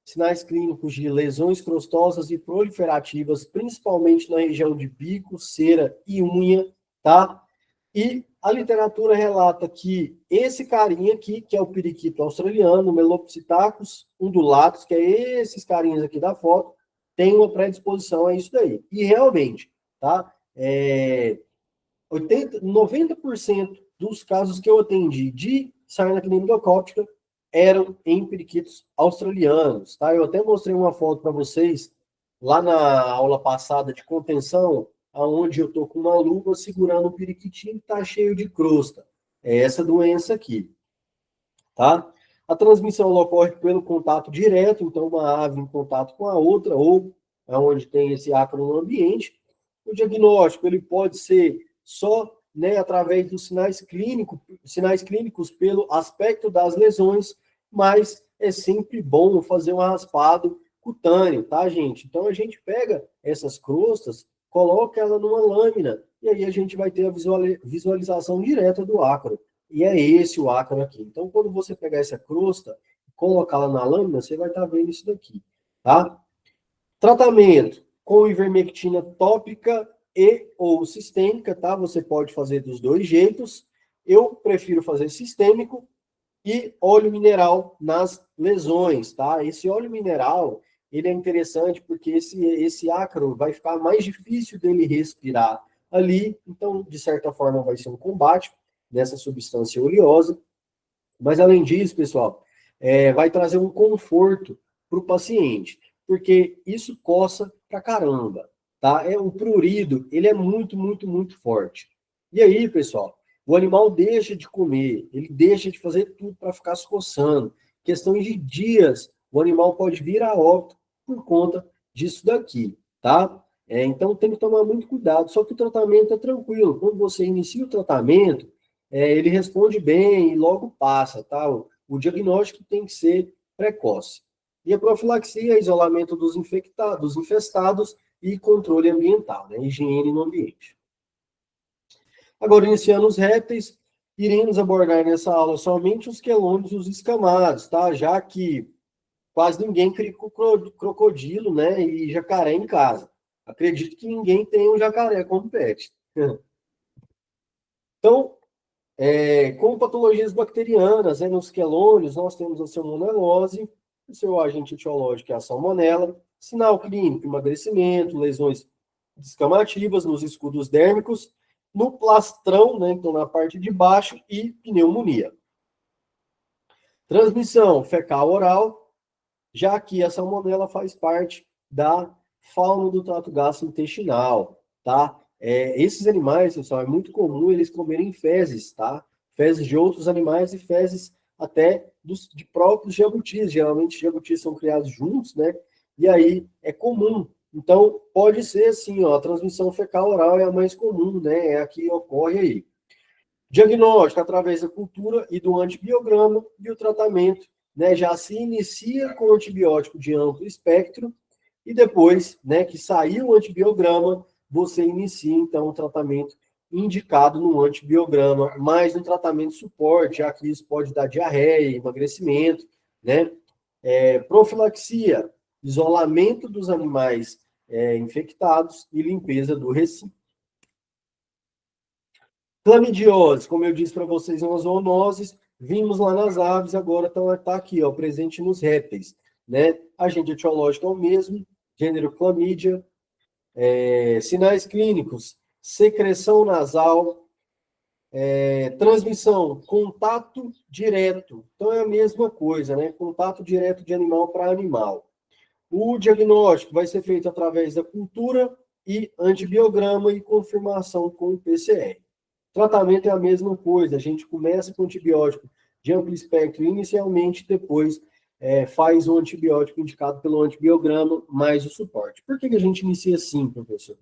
sinais clínicos de lesões crostosas e proliferativas, principalmente na região de bico, cera e unha, tá? E a literatura relata que esse carinha aqui, que é o periquito australiano, Melopsitacus undulatus, que é esses carinhas aqui da foto, tem uma predisposição a isso daí. E realmente, tá? 90% dos casos que eu atendi de sarna cnemidocóptica eram em periquitos australianos, tá? Eu até mostrei uma foto para vocês lá na aula passada de contenção, aonde eu tô com uma luva segurando um periquitinho que tá cheio de crosta. É essa doença aqui, tá? A transmissão ocorre pelo contato direto, então uma ave em contato com a outra, ou onde tem esse ácaro no ambiente. O diagnóstico ele pode ser só, né, através dos sinais clínicos pelo aspecto das lesões, mas é sempre bom fazer um raspado cutâneo, tá, gente? Então a gente pega essas crostas, coloca ela numa lâmina, e aí a gente vai ter a visualização direta do ácaro. E é esse o ácaro aqui. Então, quando você pegar essa crosta e colocá-la na lâmina, você vai estar vendo isso daqui, tá? Tratamento com ivermectina tópica e ou sistêmica, tá? Você pode fazer dos dois jeitos. Eu prefiro fazer sistêmico e óleo mineral nas lesões, tá? Esse óleo mineral, ele é interessante porque esse ácaro vai ficar mais difícil dele respirar ali, então, de certa forma, vai ser um combate dessa substância oleosa. Mas, além disso, pessoal, vai trazer um conforto para o paciente, porque isso coça pra caramba, tá? O prurido, ele é muito, muito, muito forte. E aí, pessoal, o animal deixa de comer, ele deixa de fazer tudo para ficar se coçando. Questões de dias, o animal pode vir a óbito por conta disso daqui, tá? Então, tem que tomar muito cuidado. Só que o tratamento é tranquilo. Quando você inicia o tratamento, ele responde bem e logo passa, tá? O diagnóstico tem que ser precoce. E a profilaxia é isolamento dos infestados e controle ambiental, né? Higiene no ambiente. Agora, iniciando os répteis, iremos abordar nessa aula somente os quelônios e os escamados, tá? Já que quase ninguém cria crocodilo, né? E jacaré em casa. Acredito que ninguém tem um jacaré como pet. Então, com patologias bacterianas, nos quelônios, nós temos a salmonelose, o seu agente etiológico é a salmonela, sinal clínico, emagrecimento, lesões descamativas nos escudos dérmicos, no plastrão, né, então na parte de baixo, e pneumonia. Transmissão fecal-oral, já que a salmonela faz parte da fauna do trato gastrointestinal, tá? Esses animais, pessoal, é muito comum eles comerem fezes, tá? Fezes de outros animais e fezes até de próprios jabutis. Geralmente, jabutis são criados juntos, né? E aí é comum. Então, pode ser assim, ó, a transmissão fecal-oral é a mais comum, né? É a que ocorre aí. Diagnóstico através da cultura e do antibiograma e o tratamento, né? Já se inicia com antibiótico de amplo espectro e depois, né, que saiu o antibiograma, você inicia, então, o tratamento indicado no antibiograma, mais um tratamento de suporte, já que isso pode dar diarreia, emagrecimento, né? Profilaxia, isolamento dos animais infectados e limpeza do recinto. Clamidiose, como eu disse para vocês, são as zoonoses, vimos lá nas aves, agora está aqui, ó, presente nos répteis, né? Agente etiológico é o mesmo, gênero Chlamydia, sinais clínicos, secreção nasal, transmissão, contato direto, então é a mesma coisa, né? Contato direto de animal para animal. O diagnóstico vai ser feito através da cultura e antibiograma e confirmação com o PCR. Tratamento é a mesma coisa, a gente começa com antibiótico de amplo espectro inicialmente, depois faz o antibiótico indicado pelo antibiograma mais o suporte. Por que a gente inicia assim, professor?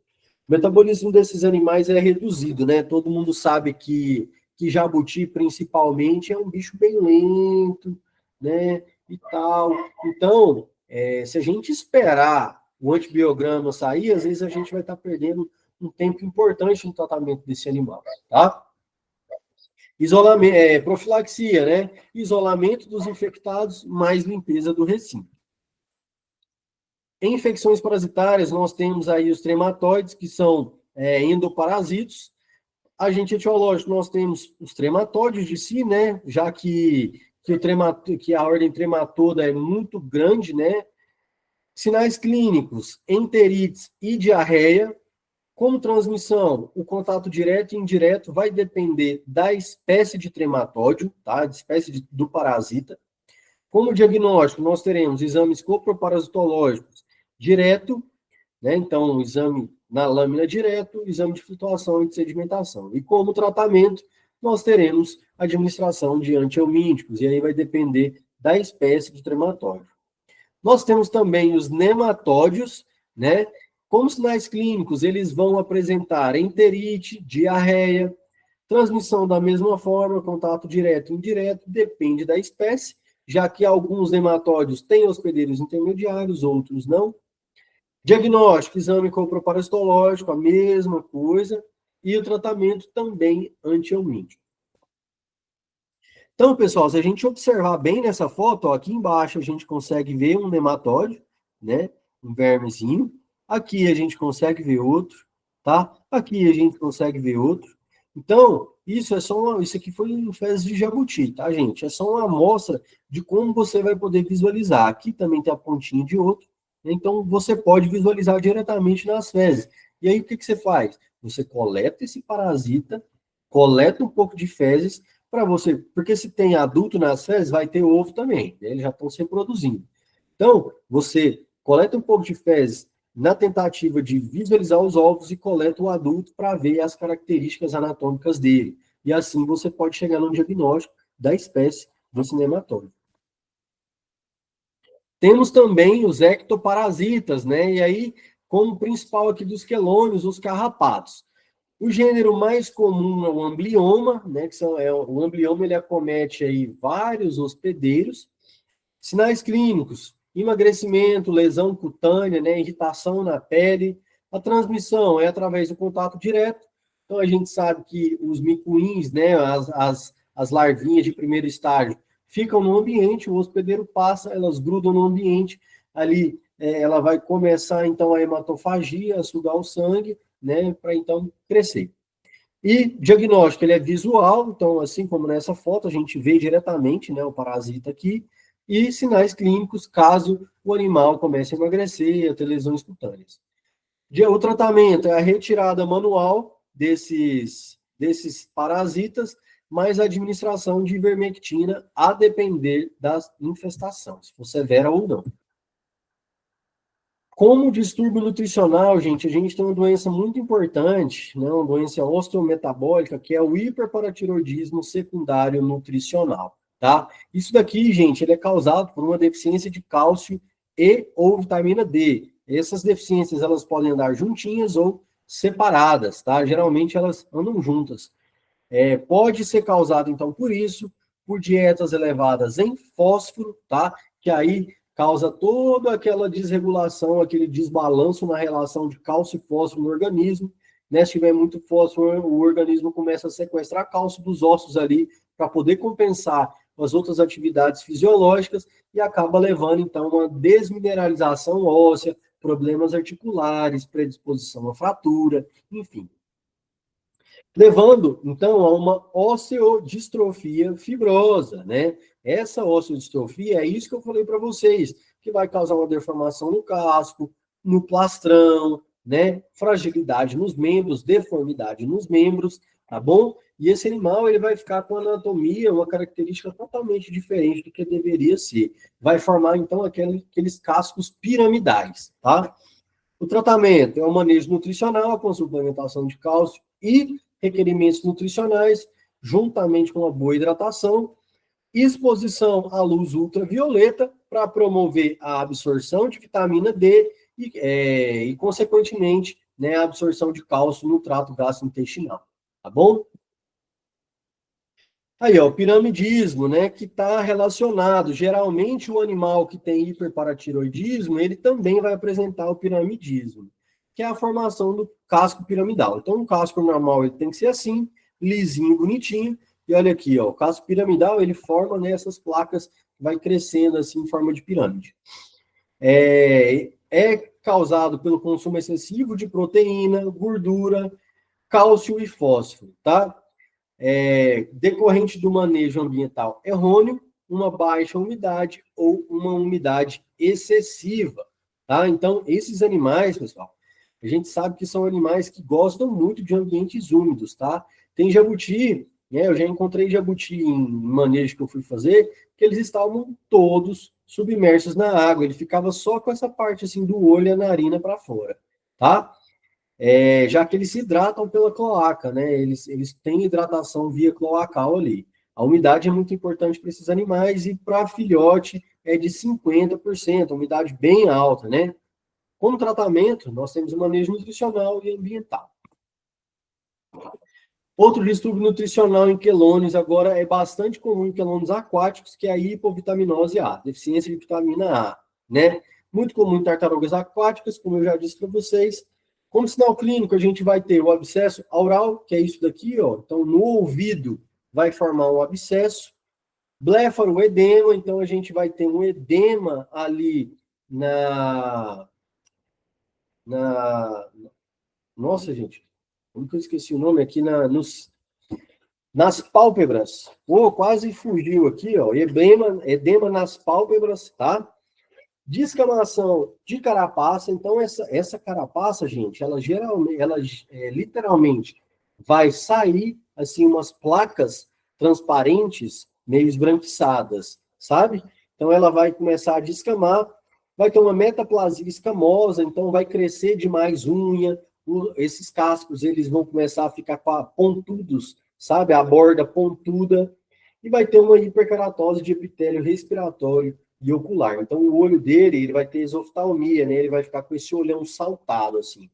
O metabolismo desses animais é reduzido, né? Todo mundo sabe que jabuti, principalmente, é um bicho bem lento, né? E tal. Então, se a gente esperar o antibiograma sair, às vezes a gente vai estar perdendo um tempo importante no tratamento desse animal, tá? Isolamento, profilaxia, né? Isolamento dos infectados, mais limpeza do recinto. Em infecções parasitárias, nós temos aí os trematóides, que são endoparasitos. Agente etiológico, nós temos os trematóides de si, né? Já que a ordem trematoda é muito grande, né? Sinais clínicos, enterites e diarreia. Como transmissão, o contato direto e indireto vai depender da espécie de trematóide, tá? Da espécie do parasita. Como diagnóstico, nós teremos exames coproparasitológicos direto, né? Então, exame na lâmina direto, exame de flutuação e de sedimentação. E como tratamento, nós teremos administração de antihelmínticos, e aí vai depender da espécie de trematóide. Nós temos também os nematódios, né? Como sinais clínicos, eles vão apresentar enterite, diarreia, transmissão da mesma forma, contato direto e indireto, depende da espécie, já que alguns nematódios têm hospedeiros intermediários, outros não. Diagnóstico, exame coproparasitológico, a mesma coisa, e o tratamento também antihelmíntico. Então, pessoal, se a gente observar bem nessa foto, ó, aqui embaixo a gente consegue ver um nematóide, né? Um vermezinho. Aqui a gente consegue ver outro, tá? Aqui a gente consegue ver outro. Então, isso aqui foi um fezes de jabuti, tá, gente? É só uma amostra de como você vai poder visualizar. Aqui também tem a pontinha de outro. Então, você pode visualizar diretamente nas fezes. E aí, o que você faz? Você coleta esse parasita, coleta um pouco de fezes, para você, porque se tem adulto nas fezes, vai ter ovo também, né? Eles já estão se reproduzindo. Então, você coleta um pouco de fezes na tentativa de visualizar os ovos e coleta o adulto para ver as características anatômicas dele. E assim você pode chegar no diagnóstico da espécie do nematóide. Temos também os ectoparasitas, né? E aí, como principal aqui dos quelônios, os carrapatos. O gênero mais comum é o amblioma, né? O amblioma ele acomete aí vários hospedeiros. Sinais clínicos: emagrecimento, lesão cutânea, né? Irritação na pele. A transmissão é através do contato direto. Então a gente sabe que os micuins, né? As larvinhas de primeiro estágio ficam no ambiente, o hospedeiro passa, elas grudam no ambiente, ali ela vai começar então a hematofagia, a sugar o sangue, né, para então crescer. E diagnóstico, ele é visual, então assim como nessa foto, a gente vê diretamente, né, o parasita aqui, e sinais clínicos, caso o animal comece a emagrecer, a ter lesões cutâneas. O tratamento é a retirada manual desses parasitas, mais a administração de ivermectina, a depender da infestação, se for severa ou não. Como distúrbio nutricional, gente, a gente tem uma doença muito importante, né, uma doença osteometabólica, que é o hiperparatiroidismo secundário nutricional, tá? Isso daqui, gente, ele é causado por uma deficiência de cálcio e ou vitamina D. Essas deficiências, elas podem andar juntinhas ou separadas, tá? Geralmente elas andam juntas. Pode ser causado, então, por isso, por dietas elevadas em fósforo, tá? Que aí causa toda aquela desregulação, aquele desbalanço na relação de cálcio e fósforo no organismo, né? Se tiver muito fósforo, o organismo começa a sequestrar cálcio dos ossos ali para poder compensar as outras atividades fisiológicas e acaba levando, então, uma desmineralização óssea, problemas articulares, predisposição à fratura, enfim. Levando, então, a uma osteodistrofia fibrosa, né? Essa osteodistrofia é isso que eu falei para vocês, que vai causar uma deformação no casco, no plastrão, né? Fragilidade nos membros, deformidade nos membros, tá bom? E esse animal, ele vai ficar com anatomia, uma característica totalmente diferente do que deveria ser. Vai formar, então, aqueles cascos piramidais, tá? O tratamento é o manejo nutricional com suplementação de cálcio e requerimentos nutricionais, juntamente com uma boa hidratação, exposição à luz ultravioleta para promover a absorção de vitamina D e consequentemente, né, a absorção de cálcio no trato gastrointestinal, tá bom? Aí, ó, o piramidismo, né, que está relacionado. Geralmente, o animal que tem hiperparatiroidismo, ele também vai apresentar o piramidismo, que é a formação do casco piramidal. Então, o casco normal ele tem que ser assim, lisinho, bonitinho. E olha aqui, ó, o casco piramidal ele forma, né, essas placas, vai crescendo assim em forma de pirâmide. É causado pelo consumo excessivo de proteína, gordura, cálcio e fósforo, tá? Decorrente do manejo ambiental errôneo, uma baixa umidade ou uma umidade excessiva, tá? Então, esses animais, pessoal, a gente sabe que são animais que gostam muito de ambientes úmidos, tá? Tem jabuti, né? Eu já encontrei jabuti em manejo que eu fui fazer, que eles estavam todos submersos na água, ele ficava só com essa parte assim do olho e a narina para fora, tá? Já que eles se hidratam pela cloaca, né? Eles têm hidratação via cloacal ali. A umidade é muito importante para esses animais e para filhote é de 50%, umidade bem alta, né? Como tratamento, nós temos o manejo nutricional e ambiental. Outro distúrbio nutricional em quelônios agora é bastante comum em quelônios aquáticos, que é a hipovitaminose A, deficiência de vitamina A, né? Muito comum em tartarugas aquáticas, como eu já disse para vocês. Como sinal clínico, a gente vai ter o abscesso aural, que é isso daqui, ó. Então, no ouvido vai formar um abscesso. Blefaroedema, então a gente vai ter um edema ali na... Nossa, gente, como que eu esqueci o nome aqui nas pálpebras. Pô, quase fugiu aqui, ó. Edema nas pálpebras, tá? Descamação de carapaça. Então, essa carapaça, gente, ela literalmente vai sair, assim, umas placas transparentes, meio esbranquiçadas, sabe? Então, ela vai começar a descamar, vai ter uma metaplasia escamosa, então vai crescer demais unha, esses cascos, eles vão começar a ficar pontudos, sabe? A borda pontuda, e vai ter uma hiperkeratose de epitélio respiratório e ocular. Então, o olho dele, ele vai ter exoftalmia, né? Ele vai ficar com esse olhão saltado, assim.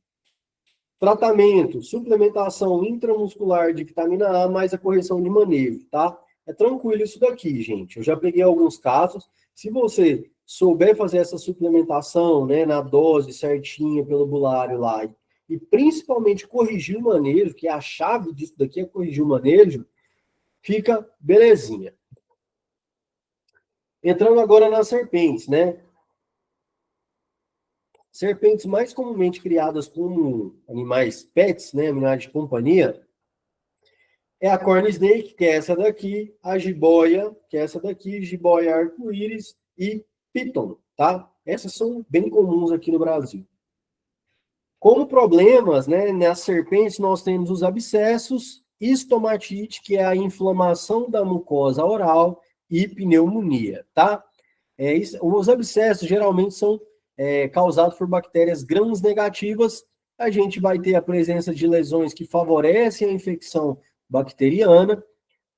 Tratamento, suplementação intramuscular de vitamina A, mais a correção de manejo, tá? É tranquilo isso daqui, gente. Eu já peguei alguns casos. Se você souber fazer essa suplementação, né, na dose certinha pelo bulário lá, e principalmente corrigir o manejo, que é a chave disso daqui é corrigir o manejo, fica belezinha. Entrando agora nas serpentes, né? Serpentes mais comumente criadas como animais pets, né, animais de companhia, é a corn snake, que é essa daqui, a jiboia, que é essa daqui, jiboia arco-íris e piton, tá? Essas são bem comuns aqui no Brasil. Como problemas, né, nas serpentes nós temos os abscessos, estomatite, que é a inflamação da mucosa oral, e pneumonia, tá? Os abscessos geralmente são causados por bactérias gram-negativas. A gente vai ter a presença de lesões que favorecem a infecção bacteriana.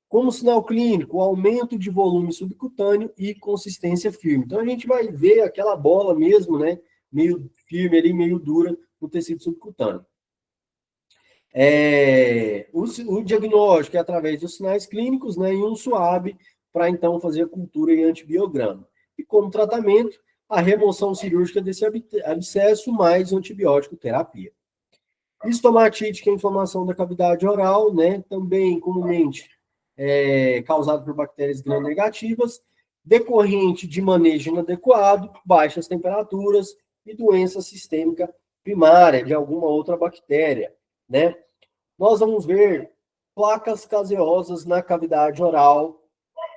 Como sinal clínico, aumento de volume subcutâneo e consistência firme. Então, a gente vai ver aquela bola mesmo, né? Meio firme ali, meio dura no tecido subcutâneo. O diagnóstico é através dos sinais clínicos, né? E um SUAB para, então, fazer a cultura e antibiograma. E como tratamento, a remoção cirúrgica desse abscesso mais antibiótico terapia. Estomatite, que é a inflamação da cavidade oral, né? Também comumente causado por bactérias gram-negativas, decorrente de manejo inadequado, baixas temperaturas e doença sistêmica primária de alguma outra bactéria, né? Nós vamos ver placas caseosas na cavidade oral,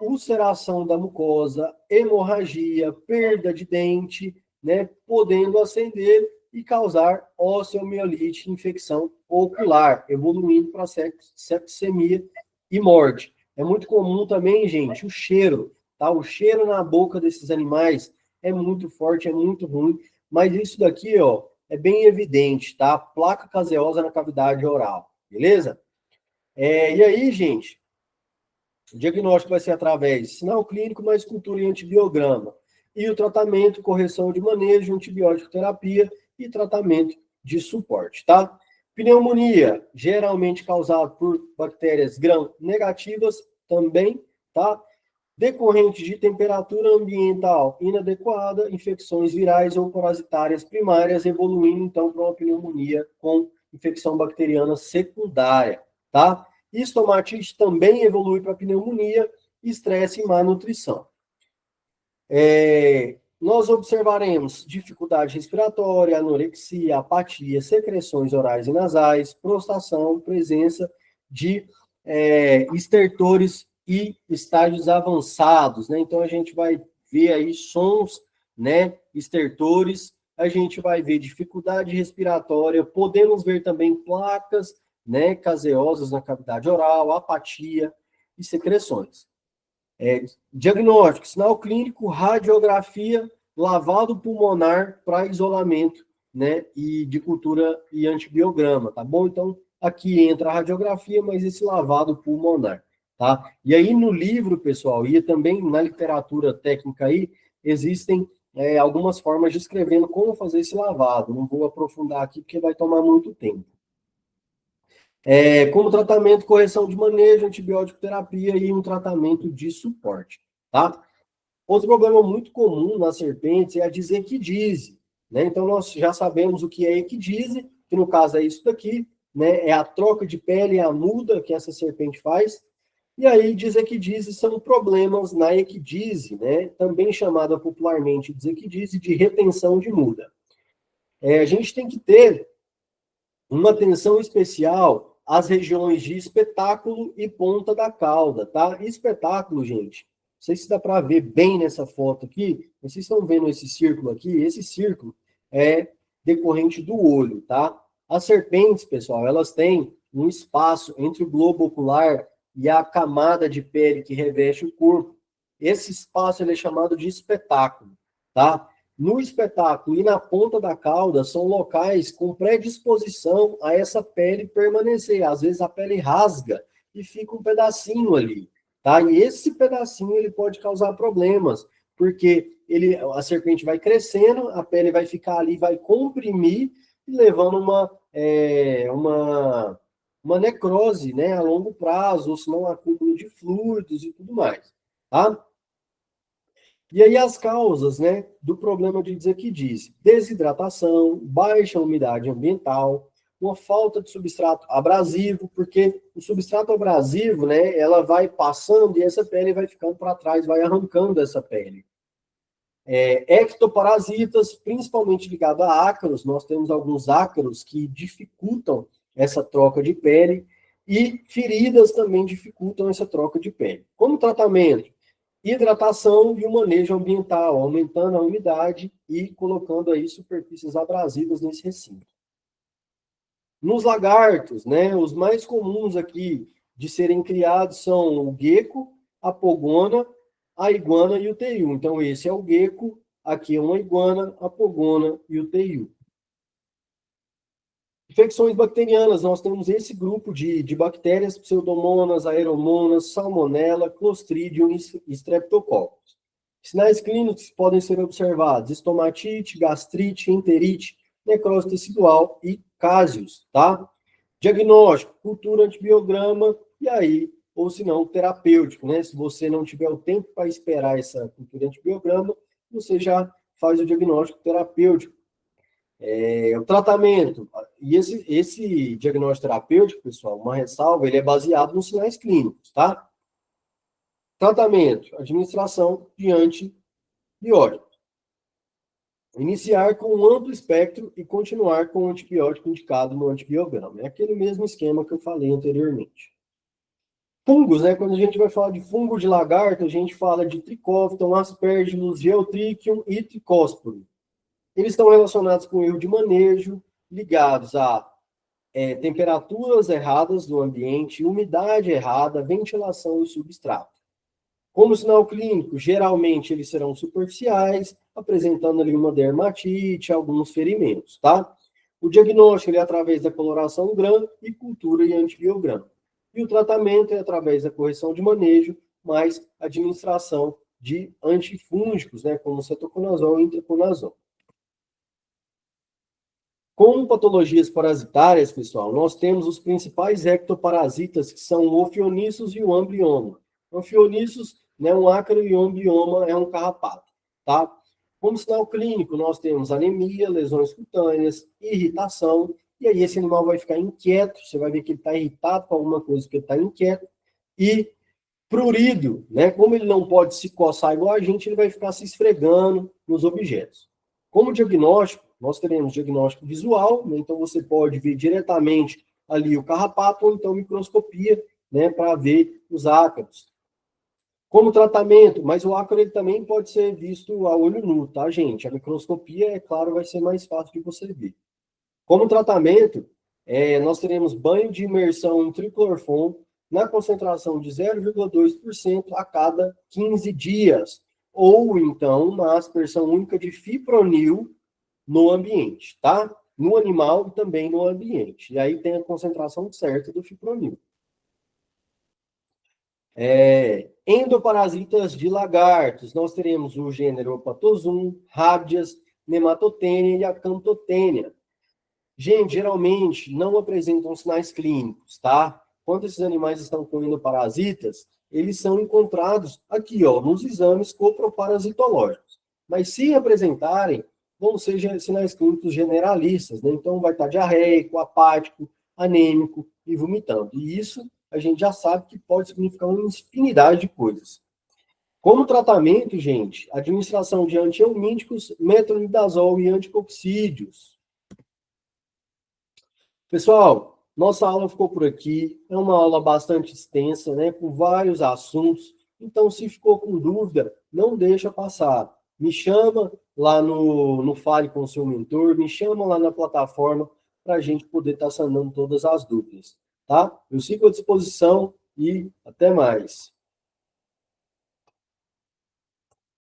ulceração da mucosa, hemorragia, perda de dente, né, podendo acender e causar osteomielite, infecção ocular, evoluindo para septicemia e morte. É muito comum também, gente, o cheiro, tá? O cheiro na boca desses animais é muito forte, é muito ruim, mas isso daqui, ó, é bem evidente, tá? Placa caseosa na cavidade oral, beleza? E aí, gente, o diagnóstico vai ser através de sinal clínico, mais cultura e antibiograma. E o tratamento, correção de manejo, antibiótico terapia e tratamento de suporte, tá? Pneumonia, geralmente causada por bactérias gram-negativas também, tá? Decorrente de temperatura ambiental inadequada, infecções virais ou parasitárias primárias, evoluindo então para uma pneumonia com infecção bacteriana secundária, tá? Estomatite também evolui para pneumonia, estresse e má nutrição. Nós observaremos dificuldade respiratória, anorexia, apatia, secreções orais e nasais, prostração, presença de estertores e estágios avançados, né? Então, a gente vai ver aí sons, né, estertores, a gente vai ver dificuldade respiratória, podemos ver também placas, né, caseosas na cavidade oral, apatia e secreções. Diagnóstico, sinal clínico, radiografia, lavado pulmonar para isolamento, né, e de cultura e antibiograma, tá bom? Então, aqui entra a radiografia, mas esse lavado pulmonar, tá? E aí no livro, pessoal, e também na literatura técnica aí, existem algumas formas de escrevendo como fazer esse lavado. Não vou aprofundar aqui porque vai tomar muito tempo. Como tratamento, correção de manejo, antibiótico terapia e um tratamento de suporte, tá? Outro problema muito comum nas serpentes é a desequidise, né? Então, nós já sabemos o que é equidise, que no caso é isso daqui, né? É a troca de pele, a muda que essa serpente faz. E aí, desequidise são problemas na equidise, né? Também chamada popularmente desequidise de retenção de muda. A gente tem que ter uma atenção especial às regiões de espetáculo e ponta da cauda, tá? Espetáculo, gente, não sei se dá para ver bem nessa foto aqui, vocês estão vendo esse círculo aqui? Esse círculo é decorrente do olho, tá? As serpentes, pessoal, elas têm um espaço entre o globo ocular e a camada de pele que reveste o corpo. Esse espaço ele é chamado de espetáculo, tá? No espetáculo e na ponta da cauda são locais com predisposição a essa pele permanecer. Às vezes a pele rasga e fica um pedacinho ali, tá? E esse pedacinho ele pode causar problemas, porque a serpente vai crescendo, a pele vai ficar ali, vai comprimir, levando uma necrose, né, a longo prazo, ou se não, acúmulo de fluidos e tudo mais, tá? E aí as causas, né, do problema de desequidise: desidratação, baixa umidade ambiental, uma falta de substrato abrasivo, porque o substrato abrasivo, né, ela vai passando e essa pele vai ficando para trás, vai arrancando essa pele. Ectoparasitas, principalmente ligado a ácaros, nós temos alguns ácaros que dificultam essa troca de pele e feridas também dificultam essa troca de pele. Como tratamento? Hidratação e o manejo ambiental, aumentando a umidade e colocando aí superfícies abrasivas nesse recinto. Nos lagartos, né, os mais comuns aqui de serem criados são o gecko, a pogona, a iguana e o teiu. Então, esse é o gecko, aqui é uma iguana, a pogona e o teiu. Infecções bacterianas, nós temos esse grupo de bactérias, pseudomonas, aeromonas, salmonella, clostridium e streptococcus. Sinais clínicos podem ser observados: estomatite, gastrite, enterite, necrose tecidual e cásios, tá? Diagnóstico, cultura antibiograma, e aí, ou se não, terapêutico, né? Se você não tiver o tempo para esperar essa cultura antibiograma, você já faz o diagnóstico terapêutico. O tratamento, e esse diagnóstico terapêutico, pessoal, uma ressalva, ele é baseado nos sinais clínicos, tá? Tratamento, administração de antibiótico. Iniciar com um amplo espectro e continuar com o antibiótico indicado no antibiograma. É aquele mesmo esquema que eu falei anteriormente. Fungos, né? Quando a gente vai falar de fungo de lagarto, a gente fala de Trichophyton, Aspergillus, Geotrichium e Tricosporo. Eles estão relacionados com erro de manejo, ligados a temperaturas erradas do ambiente, umidade errada, ventilação e substrato. Como sinal clínico, geralmente eles serão superficiais, apresentando ali uma dermatite, alguns ferimentos, tá? O diagnóstico é através da coloração GRAM e cultura e antibiograma. E o tratamento é através da correção de manejo, mais administração de antifúngicos, né, como cetoconazol e intraconazol. Como patologias parasitárias, pessoal, nós temos os principais ectoparasitas, que são o Ophionissus e o Amblioma. O Ophionissus, né, um ácaro, e o Amblioma é um carrapato, tá? Como sinal clínico, nós temos anemia, lesões cutâneas, irritação, e aí esse animal vai ficar inquieto, você vai ver que ele está irritado com alguma coisa, que ele está inquieto, e prurido, né? Como ele não pode se coçar igual a gente, ele vai ficar se esfregando nos objetos. Como diagnóstico, nós teremos diagnóstico visual, né? Então você pode ver diretamente ali o carrapato, ou então microscopia, né, para ver os ácaros. Como tratamento, mas o ácaro ele também pode ser visto a olho nu, tá, gente? A microscopia, é claro, vai ser mais fácil de você ver. Como tratamento, nós teremos banho de imersão em triclorfon na concentração de 0,2% a cada 15 dias, ou então uma aspersão única de fipronil no ambiente, tá? No animal e também no ambiente. E aí tem a concentração certa do fipronil. Endoparasitas de lagartos, nós teremos o gênero Opatosum, Rábias, Nematotênia e Acanthotênia. Gente, geralmente não apresentam sinais clínicos, tá? Quando esses animais estão com endoparasitas, eles são encontrados aqui, ó, nos exames coproparasitológicos. Mas se apresentarem, vão ser sinais clínicos generalistas, né? Então vai estar diarreico, apático, anêmico e vomitando. E isso a gente já sabe que pode significar uma infinidade de coisas. Como tratamento, gente, administração de antihelmínticos, metronidazol e anticoccídios. Pessoal, nossa aula ficou por aqui. É uma aula bastante extensa, né, com vários assuntos. Então, se ficou com dúvida, não deixa passar. Me chama lá no Fale com o seu mentor, me chama lá na plataforma para a gente poder estar sanando todas as dúvidas, tá? Eu fico à disposição e até mais.